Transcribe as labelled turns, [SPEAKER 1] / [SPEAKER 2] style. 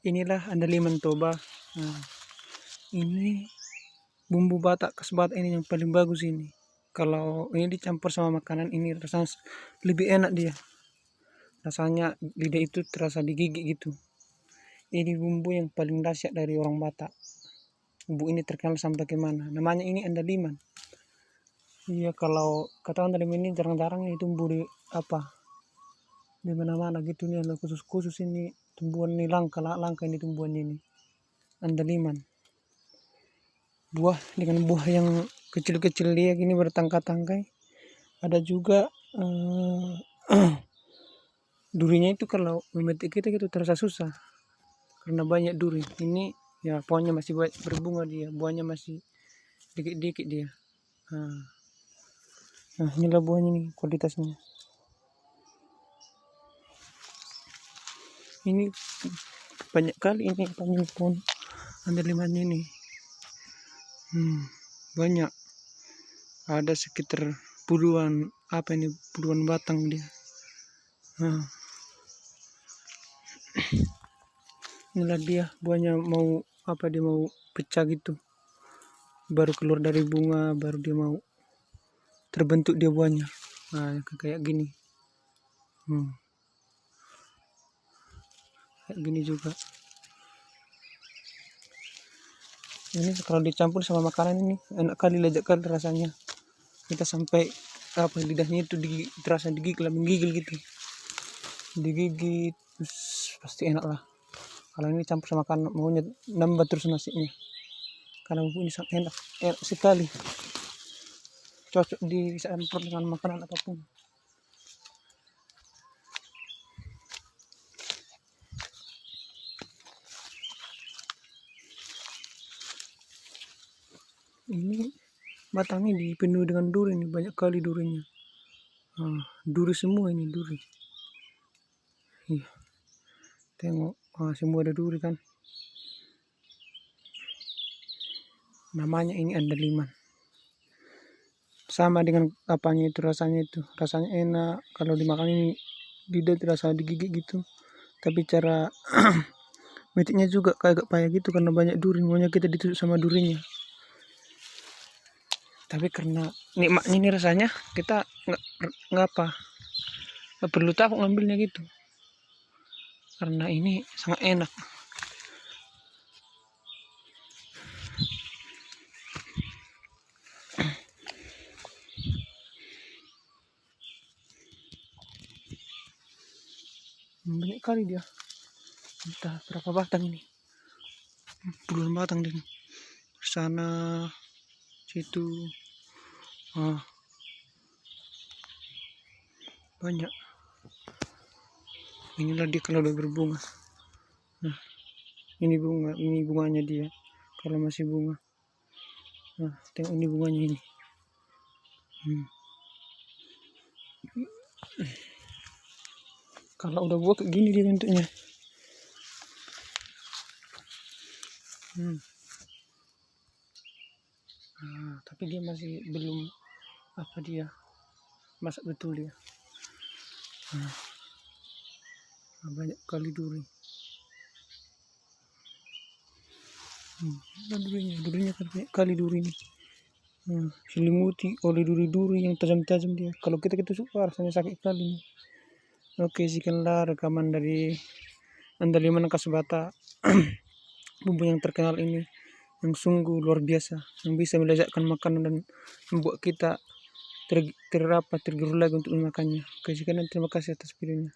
[SPEAKER 1] Inilah andaliman toba. Nah, ini bumbu Batak khas Batak ini yang paling bagus ini. Kalau ini dicampur sama makanan ini rasanya lebih enak dia. Rasanya lidah itu terasa digigit gitu. Ini bumbu yang paling dahsyat dari orang Batak. Bumbu ini terkenal sampai kemana. Namanya ini andaliman. Iya, kalau kata andaliman ini jarang-jarang ini tumbuh di di mana-mana gitu nih. Ada khusus-khusus ini tumbuhan ini langka ini tumbuhan ini. Andaliman. Buah dengan buah yang kecil-kecil dia gini bertangkai-tangkai. Ada juga durinya itu kalau memetik kita gitu terasa susah karena banyak duri. Ini ya pohonnya masih berbunga dia, buahnya masih dikit-dikit dia. Nah inilah buahnya nih kualitasnya. Ini banyak kali ini panjang pohon andalimannya ini. Banyak. Ada sekitar puluhan puluhan batang dia. Inilah dia buahnya mau dia mau pecah gitu, baru keluar dari bunga, baru dia mau terbentuk dia buahnya. Nah kayak gini. Kayak gini juga. Ini kalau dicampur sama makanan ini enak kali, lezat kali rasanya. Kita sampai lidahnya itu terasa menggigil gitu. Digigit terus pasti enak lah. Kalau ini campur sama makanan maunya nambah terus nasinya. Karena bumbu ini sangat enak sekali. Cocok dicampur dengan makanan apapun. Ini batangnya dipenuhi dengan duri, ini banyak kali durinya. Duri semua ini, duri. Iya. Tengok, semua ada duri kan. Namanya ini andaliman. Sama dengan itu rasanya enak. Kalau dimakan ini lidah terasa digigit gitu. Tapi cara metiknya juga agak payah gitu karena banyak duri. Maunya kita ditusuk sama durinya. Tapi karena nikmatnya ini rasanya, kita nggak perlu takut ngambilnya gitu. Karena ini sangat enak. Banyak kali dia. Entah berapa batang ini. Puluhan batang di sana, situ. Banyak. Inilah dia kalau udah berbunga. Nah, ini bunganya dia. Kalau masih bunga. Nah, tengok ini bunganya ini. Kalau udah buah kayak gini dia bentuknya. Tapi dia masih belum dia masak betul dia. Banyak kali duri. Durinya kan banyak kali duri ini. Selimuti oleh duri-duri yang tajam-tajam dia. Kalau kita suka rasanya sakit kali. Oke, sekianlah rekaman dari andaliman khas Batak. Bumbu yang terkenal ini yang sungguh luar biasa, yang bisa melezatkan makanan dan membuat kita tergerak lagi untuk memakannya. Oke, sekian, terima kasih atas videonya.